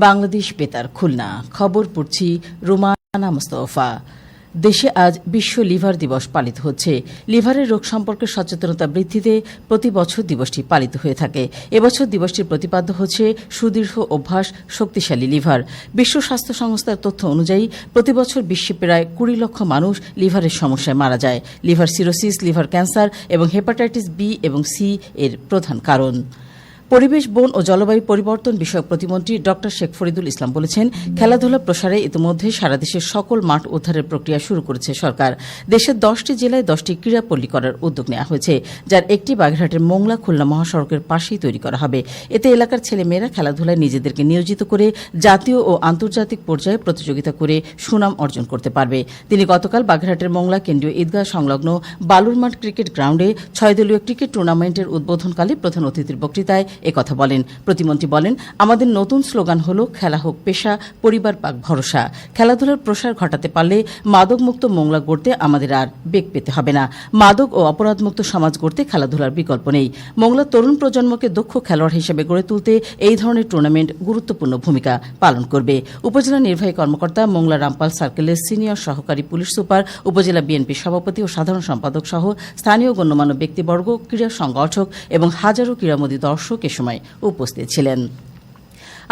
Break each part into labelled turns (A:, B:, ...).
A: বাংলাদেশ বেতার খুলনা খবর পড়ছি রুমানা মুস্তফা। দেশে আজ বিশ্ব লিভার দিবস পালিত হচ্ছে। লিভারের রোগ সম্পর্কে সচেতনতা বৃদ্ধিতে প্রতি বছর দিবসটি পালিত হয়ে থাকে। এবছর দিবসটির প্রতিপাদ্য হচ্ছে সুদীর্ঘ অভ্যাস শক্তিশালী লিভার। বিশ্ব স্বাস্থ্য সংস্থার তথ্য অনুযায়ী প্রতি বছর বিশ্বে প্রায় 20 লক্ষ মানুষ লিভারের সমস্যায় মারা যায়। লিভার সিরোসিস, লিভার ক্যান্সার এবং হেপাটাইটিস বি এবং সি এর প্রধান কারণ। পরিবেশ, বন ও জলবায়ু পরিবর্তন বিষয়ক প্রতিমন্ত্রী ড শেখ ফরিদুল ইসলাম বলেছেন, খেলাধুলা প্রসারে ইতিমধ্যে সারা দেশের সকল মাঠ উদ্ধারের প্রক্রিয়া শুরু করেছে সরকার। দেশের 10টি জেলায় 10টি ক্রীড়াপল্লী করার উদ্যোগ নেওয়া হয়েছে, যার একটি বাগেরহাটের মোংলা খুলনা মহাসড়কের পাশেই তৈরি করা হবে। এতে এলাকার ছেলেমেয়েরা খেলাধুলায় নিজেদেরকে নিয়োজিত করে জাতীয় ও আন্তর্জাতিক পর্যায়ে প্রতিযোগিতা করে সুনাম অর্জন করতে পারবে। তিনি গতকাল বাগেরহাটের মোংলা কেন্দ্রীয় ঈদগাহ সংলগ্ন বালুরমাঠ ক্রিকেট গ্রাউন্ডে 6 দলীয় ক্রিকেট টুর্নামেন্টের উদ্বোধনকালে প্রধান অতিথির বক্তৃতায় একথা বলেন। প্রতিমন্ত্রী বলেন, আমাদের নতুন স্লোগান হল খেলা হোক পেশা, পরিবার পাক ভরসা। খেলাধুলার প্রসার ঘটাতে পারলে মাদকমুক্ত মোংলা গড়তে আমাদের আর বেগ পেতে হবে না। মাদক ও অপরাধমুক্ত সমাজ গড়তে খেলাধুলার বিকল্প নেই। মোংলার তরুণ প্রজন্মকে দক্ষ খেলোয়াড় হিসেবে গড়ে তুলতে এই ধরনের টুর্নামেন্ট গুরুত্বপূর্ণ ভূমিকা পালন করবে। উপজেলা নির্বাহী কর্মকর্তা, মোংলা রামপাল সার্কেলের সিনিয়র সহকারী পুলিশ সুপার, উপজেলা বিএনপি সভাপতি ও সাধারণ সম্পাদক সহ স্থানীয় গণ্যমান্য ব্যক্তিবর্গ, ক্রীড়া সংগঠক এবং হাজারো ক্রীড়ামোদী দর্শক সময় উপস্থিত ছিলেন।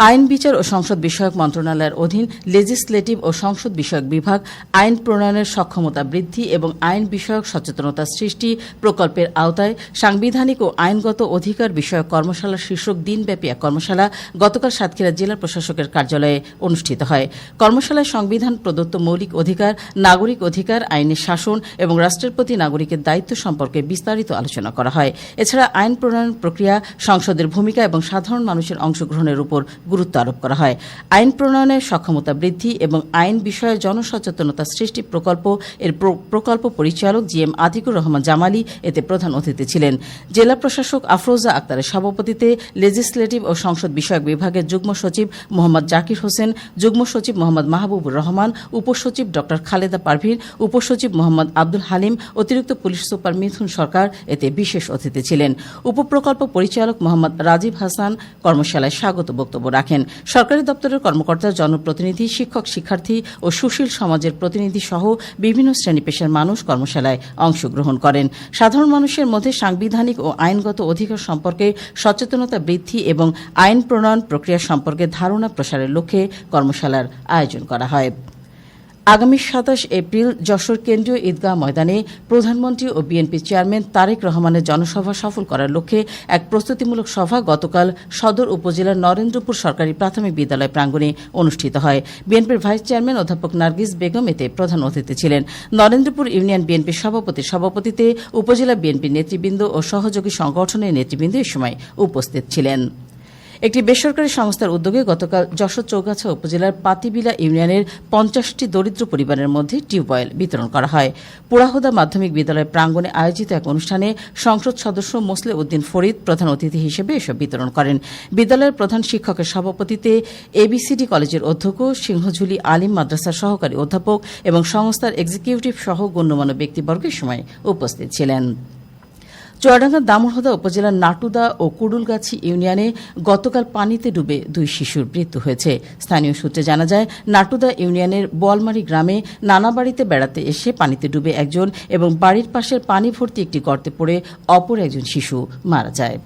A: আইন, বিচার ও সংসদ বিষয়ক মন্ত্রণালয়ের অধীন লেজিসলেটিভ ও সংসদ বিষয়ক বিভাগ আইন প্রণয়নের সক্ষমতা বৃদ্ধি এবং আইন বিষয়ক সচেতনতা সৃষ্টি প্রকল্পের আওতায় সাংবিধানিক ও আইনগত অধিকার বিষয়ক কর্মশালা শীর্ষক দিনব্যাপী এক কর্মশালা গতকাল সাতক্ষীরা জেলা প্রশাসকের কার্যালয়ে অনুষ্ঠিত হয়। কর্মশালায় সংবিধান প্রদত্ত মৌলিক অধিকার, নাগরিক অধিকার, আইনের শাসন এবং রাষ্ট্রের প্রতি নাগরিকের দায়িত্ব সম্পর্কে বিস্তারিত আলোচনা করা হয়। এছাড়া আইন প্রণয়ন প্রক্রিয়া, সংসদের ভূমিকা এবং সাধারণ মানুষের অংশগ্রহণের উপর গুরুত্ব আরোপ করা হয়। আইন প্রণয়নের সক্ষমতা বৃদ্ধি এবং আইন বিষয়ে জনসচেতনতা সৃষ্টি প্রকল্প এর প্রকল্প পরিচালক জিএম আতিকুর রহমান জামালি এতে প্রধান অতিথি ছিলেন। জেলা প্রশাসক আফরোজা আক্তারের সভাপতিত্বে লেজিসলেটিভ ও সংসদ বিষয়ক বিভাগের যুগ্ম সচিব মোহাম্মদ জাকির হোসেন, যুগ্ম সচিব মোহাম্মদ মাহবুবুর রহমান, উপসচিব ড খালেদা পারভীন, উপসচিব মোহাম্মদ আব্দুল হালিম, অতিরিক্ত পুলিশ সুপার মিথুন সরকার এতে বিশেষ অতিথি ছিলেন। উপপ্রকল্প পরিচালক মোহাম্মদ রাজীব হাসান কর্মশালায় স্বাগত বক্তব্য রাখেন। সরকারি দপ্তরের কর্মকর্তা, জনপ্রতিনিধি, শিক্ষক, শিক্ষার্থী ও সুশীল সমাজের প্রতিনিধি সহ বিভিন্ন শ্রেণী পেশার মানুষ কর্মশালায় অংশগ্রহণ করেন। সাধারণ মানুষের মধ্যে সাংবিধানিক ও আইনগত অধিকার সম্পর্কে সচেতনতা বৃদ্ধি এবং আইন প্রণয়ন প্রক্রিয়া সম্পর্কে ধারণা প্রসারের লক্ষ্যে কর্মশালার আয়োজন করা হয়। আগামী 27 এপ্রিল যশোর কেন্দ্রীয় ঈদগাহ ময়দানে প্রধানমন্ত্রী ও বিএনপি চেয়ারম্যান তারেক রহমানের জনসভা সফল করার লক্ষ্যে এক প্রস্তুতিমূলক সভা গতকাল সদর উপজেলার নরেন্দ্রপুর সরকারি প্রাথমিক বিদ্যালয় প্রাঙ্গণে অনুষ্ঠিত হয়। বিএনপির ভাইস চেয়ারম্যান অধ্যাপক নার্গিস বেগম এতে প্রধান অতিথি ছিলেন। নরেন্দ্রপুর ইউনিয়ন বিএনপির সভাপতির সভাপতিত্বে উপজেলা বিএনপির নেতৃবৃন্দ ও সহযোগী সংগঠনের নেতৃবৃন্দ এ সময় উপস্থিত ছিলেন। একটি বেসরকারি সংস্থার উদ্যোগে গতকাল যশোর চৌগাছা উপজেলার পাতিবিলা ইউনিয়নের 50টি দরিদ্র পরিবারের মধ্যে টিউবওয়েল বিতরণ করা হয়। পুরাহুদা মাধ্যমিক বিদ্যালয় প্রাঙ্গণে আয়োজিত এক অনুষ্ঠানে সংসদ সদস্য মোসলে উদ্দিন ফরিদ প্রধান অতিথি হিসেবে এসব বিতরণ করেন। বিদ্যালয়ের প্রধান শিক্ষকের সভাপতিত্বে এবিসিডি কলেজের অধ্যক্ষ, সিংহঝুলি আলিম মাদ্রাসার সহকারী অধ্যাপক এবং সংস্থার এক্সিকিউটিভ সহ গণ্যমান্য ব্যক্তিবর্গ এ সময় উপস্থিত ছিলেন। চুয়াডাঙ্গার দামুড়হুদা উপজেলার নাটুদা ও কুডুলগাছি ইউনিয়নে গতকাল পানিতে ডুবে 2 শিশুর মৃত্যু হয়েছে। স্থানীয় সূত্রে জানা যায়, নাটুদা ইউনিয়নের বোয়ালমারি গ্রামে নানা বাড়িতে বেড়াতে এসে পানিতে ডুবে একজন এবং বাড়ির পাশের পানি ভর্তি একটি গর্তে পড়ে অপর একজন শিশু মারা যায়।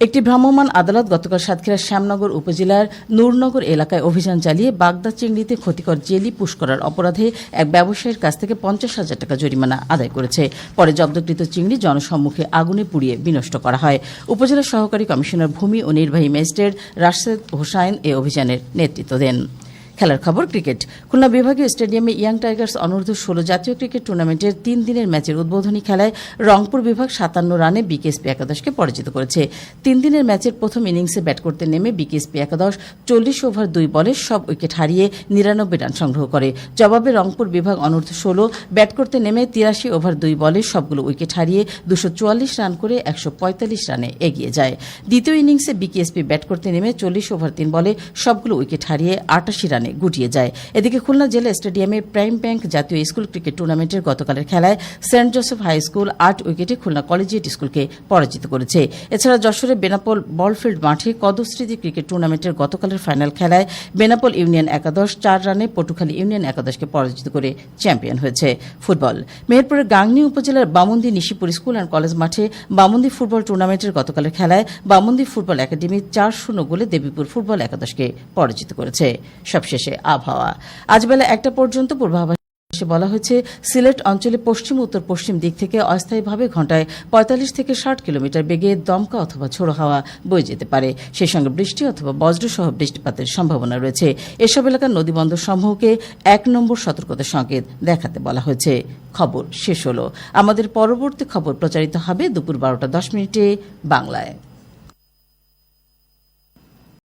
A: একটি ভ্রাম্যমাণ আদালত গতকাল সাতক্ষীরার শ্যামনগর উপজেলার নূরনগর এলাকায় অভিযান চালিয়ে বাগদা চিংড়িতে ক্ষতিকর জেলি পুশ করার অপরাধে এক ব্যবসায়ীর কাছ থেকে 50,000 টাকা জরিমানা আদায় করেছে। পরে জব্দকৃত চিংড়ি জনসম্মুখে আগুনে পুড়িয়ে বিনষ্ট করা হয়। উপজেলা সহকারী কমিশনার ভূমি ও নির্বাহী ম্যাজিস্ট্রেট রাশেদ হোসাইন এ অভিযানের নেতৃত্ব দেন। খেলার খবর, ক্রিকেট। খুলনা বিভাগীয় স্টেডিয়ামে ইয়াং টাইগার্স অনূর্ধ্ব 16 জাতীয় ক্রিকেট টুর্নামেন্টের 3 দিনের ম্যাচের উদ্বোধনী খেলায় রংপুর বিভাগ 57 রানে বিকেএসপি একাদশকে পরাজিত করেছে। 3 দিনের ম্যাচের প্রথম ইনিংসে ব্যাট করতে নেমে বিকেএসপি একাদশ 40 ওভার 2 বলে সব উইকেট হারিয়ে 99 রান সংগ্রহ করে। জবাবে রংপুর বিভাগ অনূর্ধ্ব 16 ব্যাট করতে নেমে 83 ওভার 2 বলে সবগুলো উইকেট হারিয়ে 244 রান করে 145 রানে এগিয়ে যায়। দ্বিতীয় ইনিংসে বিকেএসপি ব্যাট করতে নেমে 40 ওভার 3 বলে সবগুলো উইকেট হারিয়ে 88 রানে রানে গুটিয়ে যায়। এদিকে খুলনা জেলা স্টেডিয়ামে প্রাইম ব্যাংক জাতীয় স্কুল ক্রিকেট টুর্নামেন্টের গতকালের খেলায় সেন্ট জোসেফ হাই স্কুল 8 উইকেটে খুলনা কলেজিয়েট স্কুলকে পরাজিত করেছে। এছাড়া যশোরের বেনাপোল বলফিল্ড মাঠে কদস্মৃতি ক্রিকেট টুর্নামেন্টের গতকালের ফাইনাল খেলায় বেনাপোল ইউনিয়ন একাদশ 4 রানে পটুখালী ইউনিয়ন একাদশকে পরাজিত করে চ্যাম্পিয়ন হয়েছে। ফুটবল মেহেরপুরের গাংনী উপজেলার Bamundi Nishipur school and college মাঠে বামুন্দি ফুটবল টুর্নামেন্টের গতকালের খেলায় বামুন্দি ফুটবল একাডেমি 4-0 গোলে দেবীপুর ফুটবল একাদশকে পরাজিত করেছে। সবশেষে আবহাওয়া। আজ বেলা 1টা পর্যন্ত পূর্বাভাস বলা হয়েছে সিলেট অঞ্চলে পশ্চিম উত্তর পশ্চিম দিক থেকে অস্থায়ীভাবে ঘণ্টায় 45 থেকে 60 কিলোমিটার বেগে দমকা অথবা ঝোড়ো হাওয়া বয়ে যেতে পারে। সেই সঙ্গে বৃষ্টি অথবা বজ্রসহ বৃষ্টিপাতের সম্ভাবনা রয়েছে। এসব এলাকার নদীবন্দর সমূহকে 1 নম্বর সতর্কতার সংকেত দেখাতে বলা হয়েছে। খবর শেষ হল। আমাদের পরবর্তী খবর প্রচারিত হবে দুপুর 12টা 10 মিনিটে বাংলায়।